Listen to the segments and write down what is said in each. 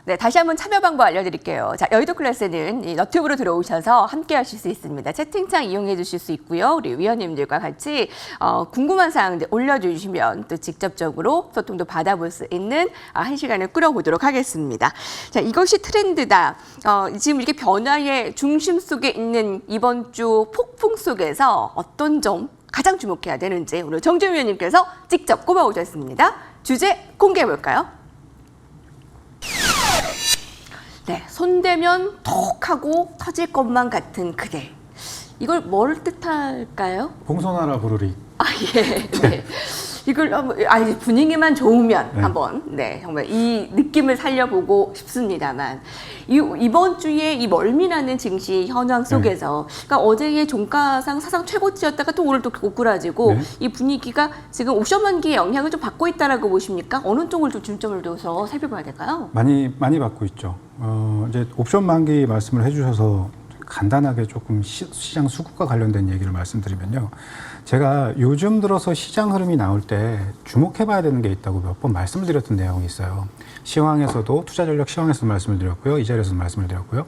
네, 다시 한번 참여 방법 알려드릴게요. 자, 여의도 클래스는 이 너튜브로 들어오셔서 함께 하실 수 있습니다. 채팅창 이용해 주실 수 있고요. 우리 위원님들과 같이 궁금한 사항들 올려주시면 또 직접적으로 소통도 받아볼 수 있는 한 시간을 끌어보도록 하겠습니다. 자, 이것이 트렌드다. 지금 이렇게 변화의 중심 속에 있는 이번 주 폭풍 속에서 어떤 점 가장 주목해야 되는지 오늘 정준 위원님께서 직접 꼽아오셨습니다. 주제 공개해 볼까요? 네, 손대면 톡 하고 터질 것만 같은 그대. 이걸 뭘 뜻할까요? 봉선하라 부르리. 아, 예. 네. 이걸 한번, 분위기만 좋으면 네. 한번, 네, 정말 이 느낌을 살려보고 싶습니다만, 이번 주에 이 멀미나는 증시 현황 속에서, 그러니까 어제의 종가상 사상 최고치였다가 또 오늘 또 고꾸라지고, 네. 이 분위기가 지금 옵션 만기의 영향을 좀 받고 있다라고 보십니까? 어느 쪽을 좀 중점을 둬서 살펴봐야 될까요? 많이 받고 있죠. 이제 옵션 만기 말씀을 해주셔서 간단하게 조금 시장 수급과 관련된 얘기를 말씀드리면요. 제가 요즘 들어서 시장 흐름이 나올 때 주목해봐야 되는 게 있다고 몇 번 말씀을 드렸던 내용이 있어요. 시황에서도 투자전략 시황에서도 말씀을 드렸고요. 이 자리에서도 말씀을 드렸고요.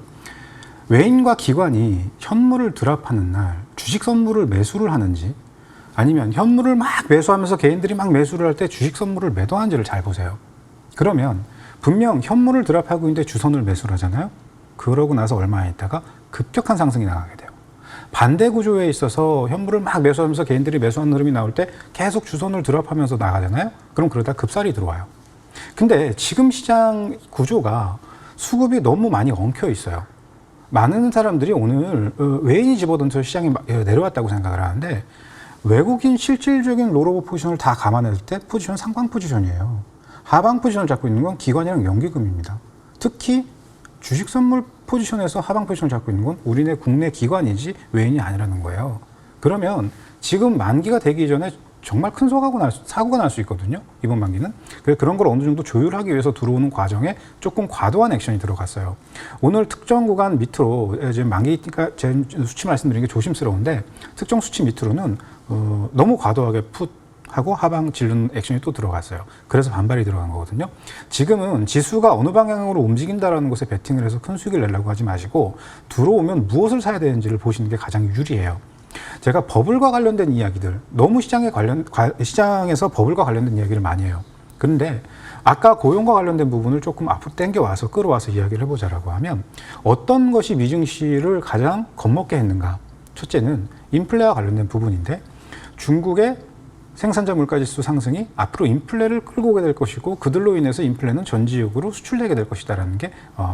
외인과 기관이 현물을 드랍하는 날 주식 선물을 매수를 하는지 아니면 현물을 막 매수하면서 개인들이 막 매수를 할 때 주식 선물을 매도하는지를 잘 보세요. 그러면 분명 현물을 드랍하고 있는데 주선을 매수를 하잖아요. 그러고 나서 얼마 있다가 급격한 상승이 나가게 돼요. 반대 구조에 있어서 현물을 막 매수하면서 개인들이 매수하는 흐름이 나올 때 계속 주선을 드랍하면서 나가잖아요. 그럼 그러다 급살이 들어와요. 근데 지금 시장 구조가 수급이 너무 많이 엉켜 있어요. 많은 사람들이 오늘 외인이 집어던져 시장이 내려왔다고 생각을 하는데 외국인 실질적인 롤오버 포지션을 다 감안했을 때 포지션 상방 포지션이에요. 하방 포지션을 잡고 있는 건 기관이랑 연기금입니다. 특히 주식 선물 포지션에서 하방 포지션을 잡고 있는 건 우리네 국내 기관이지 외인이 아니라는 거예요. 그러면 지금 만기가 되기 전에 정말 큰 사고가 날 수 있거든요. 이번 만기는. 그래서 그런 걸 어느 정도 조율하기 위해서 들어오는 과정에 조금 과도한 액션이 들어갔어요. 오늘 특정 구간 밑으로 지금 만기니까 제 수치 말씀드리는 게 조심스러운데 특정 수치 밑으로는 너무 과도하게 하고 하방 질르는 액션이 또 들어갔어요. 그래서 반발이 들어간 거거든요. 지금은 지수가 어느 방향으로 움직인다라는 것에 베팅을 해서 큰 수익을 내려고 하지 마시고 들어오면 무엇을 사야 되는지를 보시는 게 가장 유리해요. 제가 버블과 관련된 이야기들, 너무 시장에서 버블과 관련된 이야기를 많이 해요. 그런데 아까 고용과 관련된 부분을 조금 앞으로 당겨와서 끌어와서 이야기를 해보자라고 하면 어떤 것이 미증시를 가장 겁먹게 했는가? 첫째는 인플레와 관련된 부분인데 중국의 생산자 물가지수 상승이 앞으로 인플레를 끌고 오게 될 것이고 그들로 인해서 인플레는 전 지역으로 수출되게 될 것이다라는 게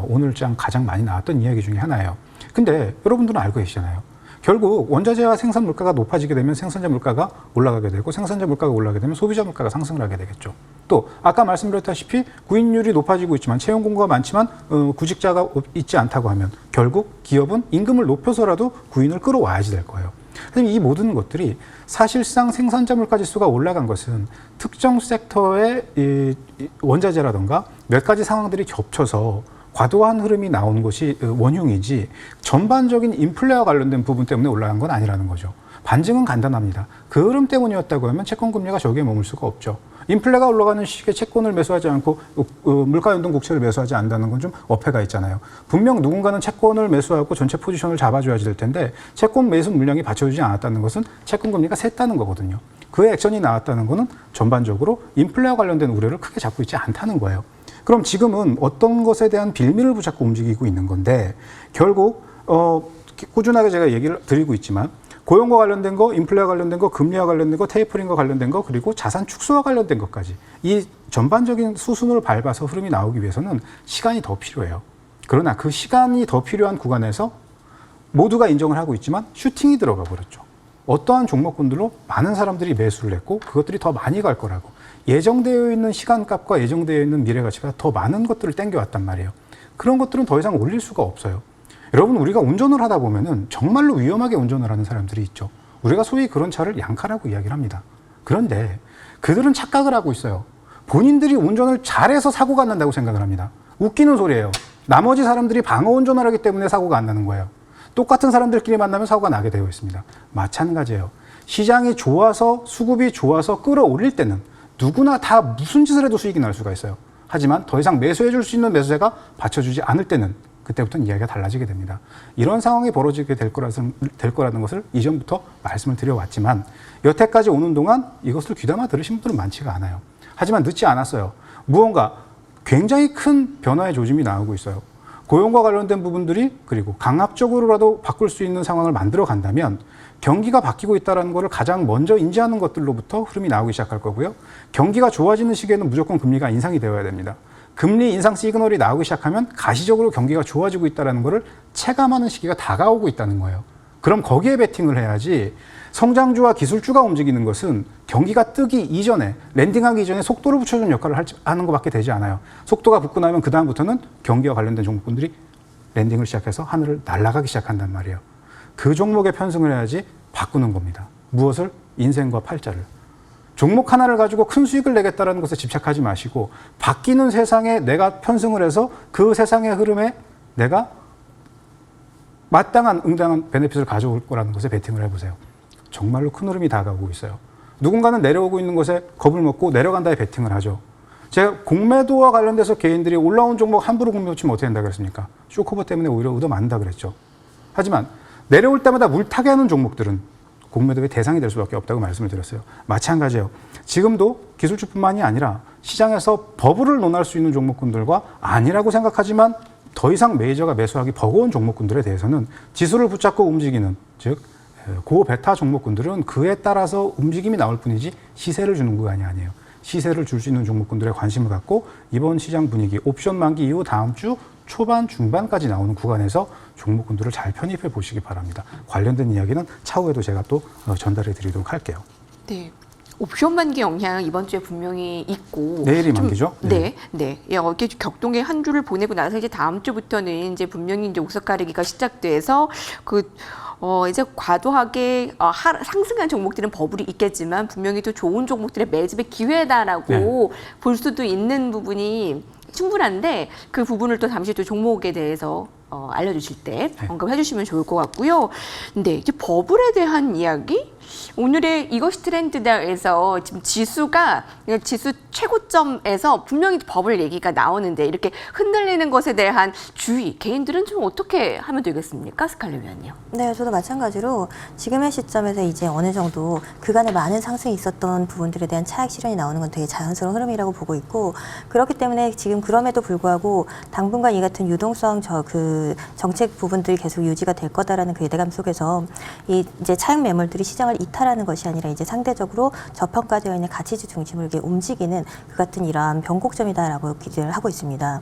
오늘 장 가장 많이 나왔던 이야기 중에 하나예요. 근데 여러분들은 알고 계시잖아요. 결국 원자재와 생산 물가가 높아지게 되면 생산자 물가가 올라가게 되고 생산자 물가가 올라가게 되면 소비자 물가가 상승을 하게 되겠죠. 또 아까 말씀드렸다시피 구인율이 높아지고 있지만 채용 공고가 많지만 구직자가 있지 않다고 하면 결국 기업은 임금을 높여서라도 구인을 끌어와야지 될 거예요. 그럼 이 모든 것들이 사실상 생산자 물가 지수가 올라간 것은 특정 섹터의 원자재라든가 몇 가지 상황들이 겹쳐서 과도한 흐름이 나온 것이 원흉이지 전반적인 인플레와 관련된 부분 때문에 올라간 건 아니라는 거죠. 반증은 간단합니다. 그 흐름 때문이었다고 하면 채권금리가 저기에 머물 수가 없죠. 인플레가 올라가는 시기에 채권을 매수하지 않고 물가연동 국채를 매수하지 않는다는 건 좀 어폐가 있잖아요. 분명 누군가는 채권을 매수하고 전체 포지션을 잡아줘야지 될 텐데 채권 매수 물량이 받쳐주지 않았다는 것은 채권금리가 샜다는 거거든요. 그 액션이 나왔다는 거는 전반적으로 인플레와 관련된 우려를 크게 잡고 있지 않다는 거예요. 그럼 지금은 어떤 것에 대한 빌미를 붙잡고 움직이고 있는 건데 결국 꾸준하게 제가 얘기를 드리고 있지만 고용과 관련된 거, 인플레와 관련된 거, 금리와 관련된 거, 테이퍼링과 관련된 거, 그리고 자산 축소와 관련된 것까지 이 전반적인 수순을 밟아서 흐름이 나오기 위해서는 시간이 더 필요해요. 그러나 그 시간이 더 필요한 구간에서 모두가 인정을 하고 있지만 슈팅이 들어가 버렸죠. 어떠한 종목군들로 많은 사람들이 매수를 했고 그것들이 더 많이 갈 거라고 예정되어 있는 시간값과 예정되어 있는 미래가치가 더 많은 것들을 땡겨왔단 말이에요. 그런 것들은 더 이상 올릴 수가 없어요. 여러분 우리가 운전을 하다 보면은 정말로 위험하게 운전을 하는 사람들이 있죠. 우리가 소위 그런 차를 양카라고 이야기를 합니다. 그런데 그들은 착각을 하고 있어요. 본인들이 운전을 잘해서 사고가 안 난다고 생각을 합니다. 웃기는 소리예요. 나머지 사람들이 방어 운전을 하기 때문에 사고가 안 나는 거예요. 똑같은 사람들끼리 만나면 사고가 나게 되어 있습니다. 마찬가지예요. 시장이 좋아서 수급이 좋아서 끌어올릴 때는 누구나 다 무슨 짓을 해도 수익이 날 수가 있어요. 하지만 더 이상 매수해 줄 수 있는 매수세가 받쳐주지 않을 때는 그때부터는 이야기가 달라지게 됩니다. 이런 상황이 벌어지게 될 거라는 것을 이전부터 말씀을 드려왔지만 여태까지 오는 동안 이것을 귀담아 들으신 분들은 많지가 않아요. 하지만 늦지 않았어요. 무언가 굉장히 큰 변화의 조짐이 나오고 있어요. 고용과 관련된 부분들이 그리고 강압적으로라도 바꿀 수 있는 상황을 만들어 간다면 경기가 바뀌고 있다는 것을 가장 먼저 인지하는 것들로부터 흐름이 나오기 시작할 거고요. 경기가 좋아지는 시기에는 무조건 금리가 인상이 되어야 됩니다. 금리 인상 시그널이 나오기 시작하면 가시적으로 경기가 좋아지고 있다는 것을 체감하는 시기가 다가오고 있다는 거예요. 그럼 거기에 베팅을 해야지 성장주와 기술주가 움직이는 것은 경기가 뜨기 이전에 랜딩하기 이전에 속도를 붙여주는 역할을 하는 것밖에 되지 않아요. 속도가 붙고 나면 그 다음부터는 경기와 관련된 종목군들이 랜딩을 시작해서 하늘을 날아가기 시작한단 말이에요. 그 종목에 편승을 해야지 바꾸는 겁니다. 무엇을? 인생과 팔자를. 종목 하나를 가지고 큰 수익을 내겠다는 것에 집착하지 마시고 바뀌는 세상에 내가 편승을 해서 그 세상의 흐름에 내가 마땅한 응당한 베네핏을 가져올 거라는 것에 베팅을 해보세요. 정말로 큰 흐름이 다가오고 있어요. 누군가는 내려오고 있는 것에 겁을 먹고 내려간다에 베팅을 하죠. 제가 공매도와 관련돼서 개인들이 올라온 종목 함부로 공매도 치면 어떻게 된다 그랬습니까? 쇼커버 때문에 오히려 얻어맞는다 그랬죠. 하지만 내려올 때마다 물타기 하는 종목들은 공매도의 대상이 될 수밖에 없다고 말씀을 드렸어요. 마찬가지예요. 지금도 기술주뿐만이 아니라 시장에서 버블을 논할 수 있는 종목군들과 아니라고 생각하지만 더 이상 메이저가 매수하기 버거운 종목군들에 대해서는 지수를 붙잡고 움직이는, 즉 고베타 종목군들은 그에 따라서 움직임이 나올 뿐이지 시세를 주는 구간이 아니에요. 시세를 줄 수 있는 종목군들에 관심을 갖고 이번 시장 분위기 옵션 만기 이후 다음 주 초반 중반까지 나오는 구간에서 종목군들을 잘 편입해 보시기 바랍니다. 관련된 이야기는 차후에도 제가 또 전달해 드리도록 할게요. 네. 옵션 만기 영향 이번 주에 분명히 있고 내일이 만기죠? 네. 이렇게 격동의 한 주를 보내고 나서 이제 다음 주부터는 이제 분명히 이제 옥석 가르기가 시작돼서 이제 과도하게 상승한 종목들은 버블이 있겠지만 분명히 또 좋은 종목들의 매집의 기회다라고 볼 수도 있는 부분이 충분한데 그 부분을 또 잠시 또 종목에 대해서 알려주실 때 언급해 주시면 좋을 것 같고요. 근데 이제 버블에 대한 이야기? 오늘의 이것이 트렌드다에서 지금 지수 최고점에서 분명히 버블 얘기가 나오는데 이렇게 흔들리는 것에 대한 주의, 개인들은 좀 어떻게 하면 되겠습니까? 스칼렛 위원님. 네, 저도 마찬가지로 지금의 시점에서 이제 어느 정도 그간에 많은 상승이 있었던 부분들에 대한 차익 실현이 나오는 건 되게 자연스러운 흐름이라고 보고 있고, 그렇기 때문에 지금 그럼에도 불구하고 당분간 이 같은 유동성 정책 부분들이 계속 유지가 될 거다라는 그 예대감 속에서 이제 차익 매물들이 시장을 이탈하는 것이 아니라 이제 상대적으로 저평가되어 있는 가치주 중심으로 이렇게 움직이는 그 같은 이러한 변곡점이다라고 기대를 하고 있습니다.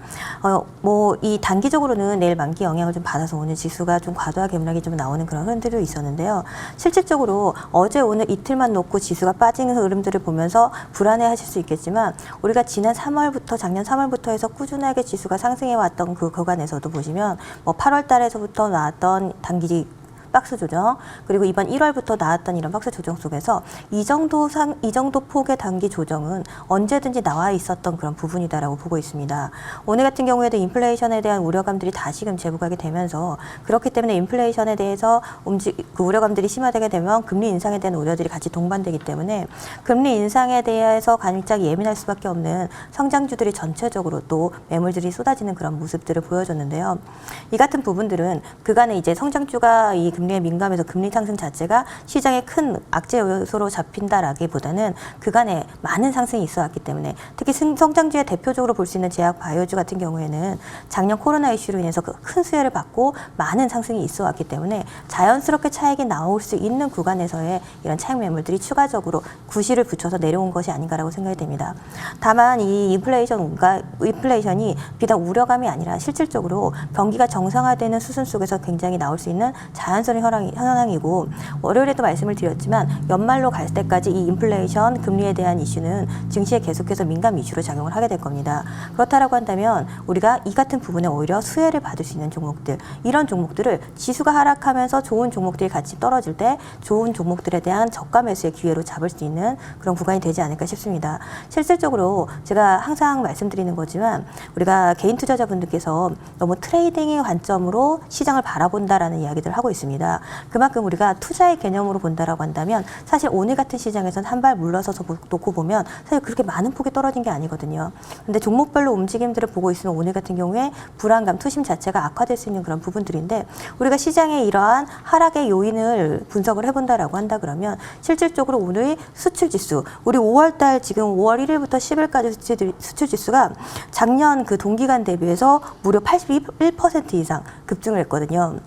이 단기적으로는 내일 만기 영향을 좀 받아서 오늘 지수가 좀 과도하게 급락이 좀 나오는 그런 흐름들이 있었는데요. 실질적으로 어제 오늘 이틀만 놓고 지수가 빠지는 흐름들을 보면서 불안해하실 수 있겠지만 우리가 지난 3월부터 작년 3월부터 해서 꾸준하게 지수가 상승해 왔던 그 구간에서도 보시면 8월 달에서부터 나왔던 단기 박스 조정, 그리고 이번 1월부터 나왔던 이런 박스 조정 속에서 이 정도 폭의 단기 조정은 언제든지 나와 있었던 그런 부분이다라고 보고 있습니다. 오늘 같은 경우에도 인플레이션에 대한 우려감들이 다시금 재부각이 되면서, 그렇기 때문에 인플레이션에 대해서 그 우려감들이 심화되게 되면 금리 인상에 대한 우려들이 같이 동반되기 때문에 금리 인상에 대해서 간짝 예민할 수밖에 없는 성장주들이 전체적으로 또 매물들이 쏟아지는 그런 모습들을 보여줬는데요. 이 같은 부분들은 그간에 이제 성장주가 이 금리에 민감해서 금리 상승 자체가 시장의 큰 악재 요소로 잡힌다라기보다는 그간에 많은 상승이 있어 왔기 때문에, 특히 성장주의 대표적으로 볼 수 있는 제약 바이오주 같은 경우에는 작년 코로나 이슈로 인해서 큰 수혜를 받고 많은 상승이 있어 왔기 때문에 자연스럽게 차익이 나올 수 있는 구간에서의 이런 차익 매물들이 추가적으로 구실을 붙여서 내려온 것이 아닌가라고 생각이 됩니다. 다만 이 인플레이션이 비단 우려감이 아니라 실질적으로 경기가 정상화되는 수순 속에서 굉장히 나올 수 있는 자연스러운 현황이고, 월요일에도 말씀을 드렸지만 연말로 갈 때까지 이 인플레이션, 금리에 대한 이슈는 증시에 계속해서 민감 이슈로 작용을 하게 될 겁니다. 그렇다라고 한다면 우리가 이 같은 부분에 오히려 수혜를 받을 수 있는 종목들, 이런 종목들을 지수가 하락하면서 좋은 종목들이 같이 떨어질 때 좋은 종목들에 대한 저가 매수의 기회로 잡을 수 있는 그런 구간이 되지 않을까 싶습니다. 실질적으로 제가 항상 말씀드리는 거지만 우리가 개인 투자자분들께서 너무 트레이딩의 관점으로 시장을 바라본다라는 이야기들을 하고 있습니다. 있습니다. 그만큼 우리가 투자의 개념으로 본다라고 한다면 사실 오늘 같은 시장에서는 한 발 물러서서 놓고 보면 사실 그렇게 많은 폭이 떨어진 게 아니거든요. 근데 종목별로 움직임들을 보고 있으면 오늘 같은 경우에 불안감, 투심 자체가 악화될 수 있는 그런 부분들인데 우리가 시장의 이러한 하락의 요인을 분석을 해본다라고 한다 그러면 실질적으로 오늘 수출 지수, 우리 5월달 지금 5월 1일부터 10일까지 수출 지수가 작년 그 동기간 대비해서 무려 81% 이상 급증을 했거든요.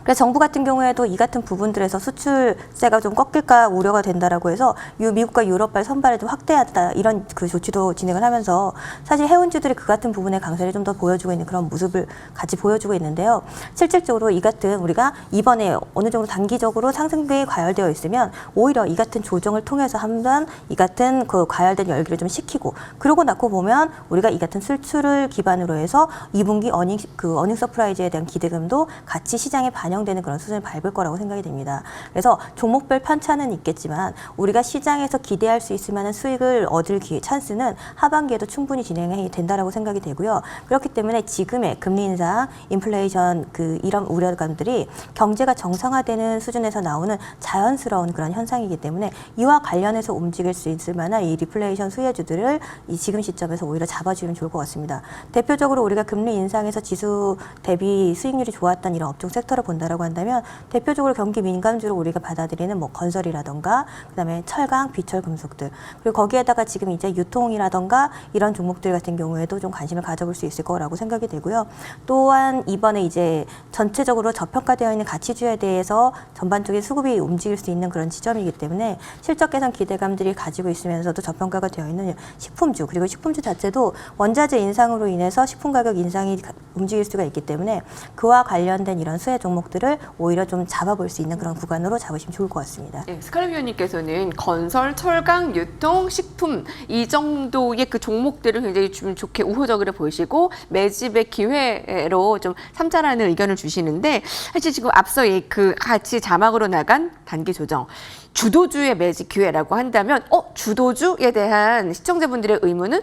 그래서 정부 같은 경우에도 이 같은 부분들에서 수출세가 좀 꺾일까 우려가 된다라고 해서 미국과 유럽발 선발을 좀 확대한다 이런 그 조치도 진행을 하면서 사실 해운주들이 그 같은 부분의 강세를 좀 더 보여주고 있는 그런 모습을 같이 보여주고 있는데요. 실질적으로 이 같은 우리가 이번에 어느 정도 단기적으로 상승세에 과열되어 있으면 오히려 이 같은 조정을 통해서 한번 이 같은 그 과열된 열기를 좀 식히고 그러고 나고 보면 우리가 이 같은 수출을 기반으로 해서 2분기 어닝 서프라이즈에 대한 기대감도 같이 시장에 반영되는 그런 수준을 밟을 거라고 생각이 됩니다. 그래서 종목별 편차는 있겠지만 우리가 시장에서 기대할 수 있을 만한 수익을 얻을 찬스는 하반기에도 충분히 진행이 된다라고 생각이 되고요. 그렇기 때문에 지금의 금리 인상, 인플레이션 이런 우려감들이 경제가 정상화되는 수준에서 나오는 자연스러운 그런 현상이기 때문에 이와 관련해서 움직일 수 있을 만한 이 리플레이션 수혜주들을 이 지금 시점에서 오히려 잡아주면 좋을 것 같습니다. 대표적으로 우리가 금리 인상에서 지수 대비 수익률이 좋았던 이런 업종 섹터를 본다라고 한다면 대표적으로 경기 민감주로 우리가 받아들이는 뭐 건설이라던가 그다음에 철강, 비철 금속들 그리고 거기에다가 지금 이제 유통이라던가 이런 종목들 같은 경우에도 좀 관심을 가져볼 수 있을 거라고 생각이 되고요. 또한 이번에 이제 전체적으로 저평가되어 있는 가치주에 대해서 전반적인 수급이 움직일 수 있는 그런 지점이기 때문에 실적 개선 기대감들이 가지고 있으면서도 저평가가 되어 있는 식품주 그리고 식품주 자체도 원자재 인상으로 인해서 식품 가격 인상이 움직일 수가 있기 때문에 그와 관련된 이런 수혜 종목들을 오히려 좀 잡아볼 수 있는 그런 구간으로 잡으시면 좋을 것 같습니다. 네, 스칼렛 위원님께서는 건설, 철강, 유통, 식품 이 정도의 그 종목들을 굉장히 좀 좋게 우호적으로 보시고 매집의 기회로 좀 삼자라는 의견을 주시는데 사실 지금 앞서 그 같이 자막으로 나간 단기 조정 주도주의 매집 기회라고 한다면 주도주에 대한 시청자분들의 의문은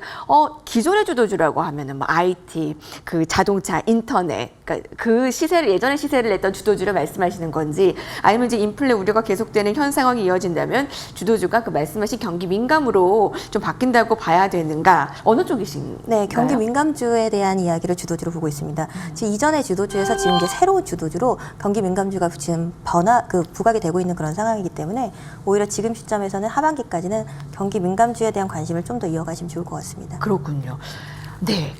기존의 주도주라고 하면은 뭐 IT, 그 자동차, 인터넷 그러니까 그 시세를 예전에 시세를 냈던 주도주를 말씀하시는 건지 아니면 이제 인플레 우려가 계속되는 현 상황이 이어진다면 주도주가 그 말씀하신 경기 민감으로 좀 바뀐다고 봐야 되는가 어느 쪽이신가요? 네, 경기 민감주에 대한 이야기를 주도주로 보고 있습니다. 지금 이전의 주도주에서 지금 이제 새로운 주도주로 경기 민감주가 지금 부각이 되고 있는 그런 상황이기 때문에 오히려 지금 시점에서는 하반기까지는 경기 민감주에 대한 관심을 좀 더 이어가시면 좋을 것 같습니다. 그렇군요. 네.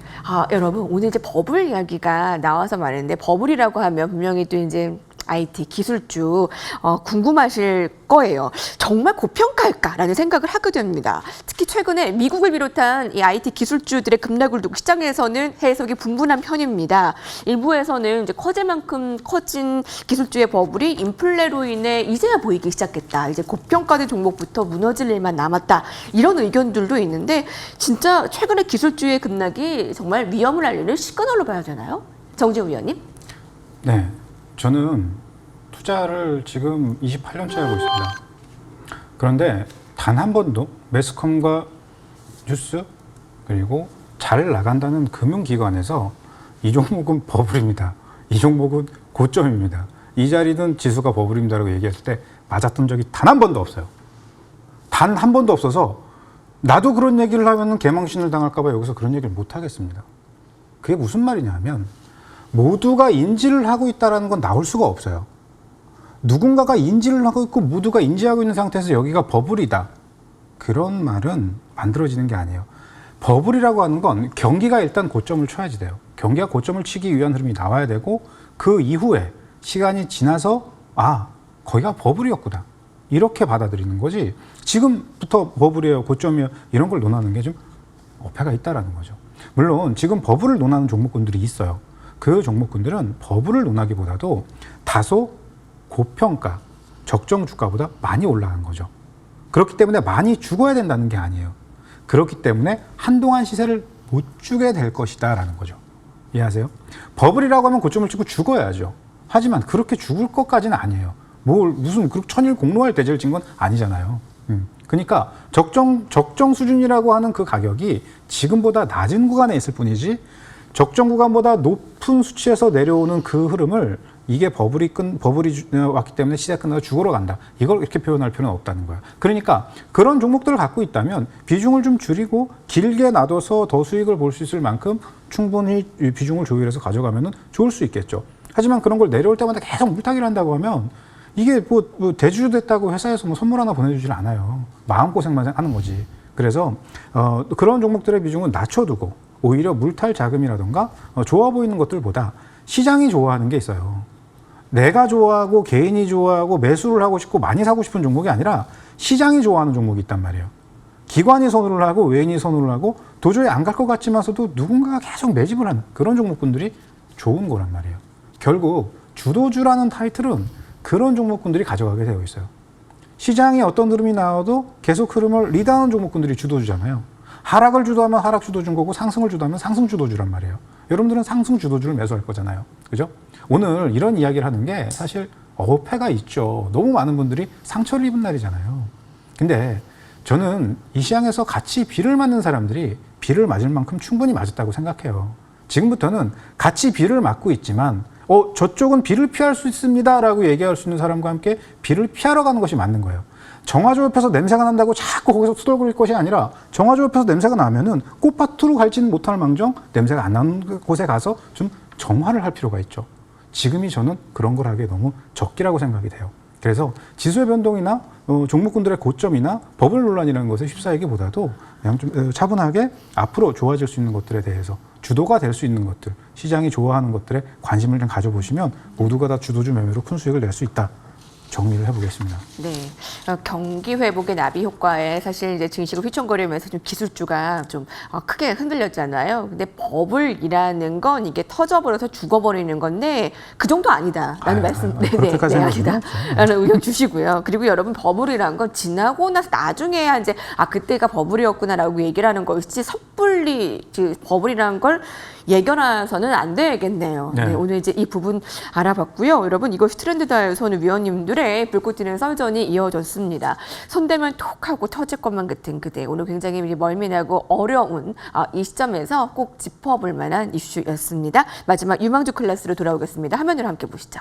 여러분, 오늘 이제 버블 이야기가 나와서 말했는데, 버블이라고 하면 분명히 또 이제 IT 기술주 궁금하실 거예요. 정말 고평가일까라는 생각을 하게 됩니다. 특히 최근에 미국을 비롯한 이 IT 기술주들의 급락을 두고 시장에서는 해석이 분분한 편입니다. 일부에서는 이제 커질 만큼 커진 기술주의 버블이 인플레로 인해 이제야 보이기 시작했다. 이제 고평가된 종목부터 무너질 일만 남았다. 이런 의견들도 있는데 진짜 최근에 기술주의 급락이 정말 위험을 알리는 시그널로 봐야 되나요? 정재훈 위원님? 네. 저는 투자를 지금 28년째 하고 있습니다. 그런데 단 한 번도 매스컴과 뉴스 그리고 잘 나간다는 금융기관에서 이 종목은 버블입니다. 이 종목은 고점입니다. 이 자리는 지수가 버블입니다라고 얘기했을 때 맞았던 적이 단 한 번도 없어요. 단 한 번도 없어서 나도 그런 얘기를 하면 개망신을 당할까 봐 여기서 그런 얘기를 못 하겠습니다. 그게 무슨 말이냐 하면 모두가 인지를 하고 있다는 건 나올 수가 없어요. 누군가가 인지를 하고 있고 모두가 인지하고 있는 상태에서 여기가 버블이다. 그런 말은 만들어지는 게 아니에요. 버블이라고 하는 건 경기가 일단 고점을 쳐야지 돼요. 경기가 고점을 치기 위한 흐름이 나와야 되고 그 이후에 시간이 지나서 거기가 버블이었구나. 이렇게 받아들이는 거지 지금부터 버블이에요, 고점이에요 이런 걸 논하는 게 좀 어폐가 있다라는 거죠. 물론 지금 버블을 논하는 종목군들이 있어요. 그 종목군들은 버블을 논하기보다도 다소 고평가, 적정 주가보다 많이 올라간 거죠. 그렇기 때문에 많이 죽어야 된다는 게 아니에요. 그렇기 때문에 한동안 시세를 못 주게 될 것이다 라는 거죠. 이해하세요? 버블이라고 하면 고점을 치고 죽어야죠. 하지만 그렇게 죽을 것까지는 아니에요. 무슨 천일 공로할 대제를 진 건 아니잖아요. 그러니까 적정 수준이라고 하는 그 가격이 지금보다 낮은 구간에 있을 뿐이지 적정 구간보다 높은 수치에서 내려오는 그 흐름을 이게 버블이 왔기 때문에 시세 끝나고 죽으러 간다. 이걸 이렇게 표현할 필요는 없다는 거예요. 그러니까 그런 종목들을 갖고 있다면 비중을 좀 줄이고 길게 놔둬서 더 수익을 볼 수 있을 만큼 충분히 이 비중을 조율해서 가져가면 좋을 수 있겠죠. 하지만 그런 걸 내려올 때마다 계속 물타기를 한다고 하면 이게 뭐 대주주 됐다고 회사에서 뭐 선물 하나 보내주질 않아요. 마음고생만 하는 거지. 그래서 그런 종목들의 비중은 낮춰두고 오히려 물탈 자금이라던가 좋아 보이는 것들보다 시장이 좋아하는 게 있어요. 내가 좋아하고 개인이 좋아하고 매수를 하고 싶고 많이 사고 싶은 종목이 아니라 시장이 좋아하는 종목이 있단 말이에요. 기관이 선호를 하고 외인이 선호를 하고 도저히 안 갈 것 같지만서도 누군가가 계속 매집을 하는 그런 종목군들이 좋은 거란 말이에요. 결국 주도주라는 타이틀은 그런 종목군들이 가져가게 되어 있어요. 시장에 어떤 흐름이 나와도 계속 흐름을 리드하는 종목군들이 주도주잖아요. 하락을 주도하면 하락 주도주인 거고 상승을 주도하면 상승 주도주란 말이에요. 여러분들은 상승 주도주를 매수할 거잖아요. 그죠? 오늘 이런 이야기를 하는 게 사실 어폐가 있죠. 너무 많은 분들이 상처를 입은 날이잖아요. 근데 저는 이 시장에서 같이 비를 맞는 사람들이 비를 맞을 만큼 충분히 맞았다고 생각해요. 지금부터는 같이 비를 맞고 있지만 저쪽은 비를 피할 수 있습니다 라고 얘기할 수 있는 사람과 함께 비를 피하러 가는 것이 맞는 거예요. 정화조 옆에서 냄새가 난다고 자꾸 거기서 투덜거릴 것이 아니라 정화조 옆에서 냄새가 나면은 꽃밭으로 갈지는 못할 망정 냄새가 안 나는 곳에 가서 좀 정화를 할 필요가 있죠. 지금이 저는 그런 걸 하기에 너무 적기라고 생각이 돼요. 그래서 지수의 변동이나 종목군들의 고점이나 버블 논란이라는 것에 휩싸이기보다도 그냥 좀 차분하게 앞으로 좋아질 수 있는 것들에 대해서 주도가 될 수 있는 것들, 시장이 좋아하는 것들에 관심을 좀 가져보시면 모두가 다 주도주 매매로 큰 수익을 낼 수 있다. 정리를 해보겠습니다. 네, 경기 회복의 나비 효과에 사실 이제 증시가 휘청거리면서 좀 기술주가 좀 크게 흔들렸잖아요. 근데 버블이라는 건 이게 터져버려서 죽어버리는 건데 그 정도 아니다라는 말씀, 네네, 아니다라는 의견 주시고요. 그리고 여러분 버블이란 건 지나고 나서 나중에야 이제 그때가 버블이었구나라고 얘기를 하는 것이지 섣불리 버블이라는 걸 예견해서는 안 되겠네요. 네. 네, 오늘 이제 이 부분 알아봤고요. 여러분 이것이 트렌드다에서는 위원님들의 불꽃 튀는 썰전이 이어졌습니다. 손대면 톡 하고 터질 것만 같은 그대. 오늘 굉장히 멀미나고 어려운 이 시점에서 꼭 짚어볼 만한 이슈였습니다. 마지막 유망주 클래스로 돌아오겠습니다. 화면으로 함께 보시죠.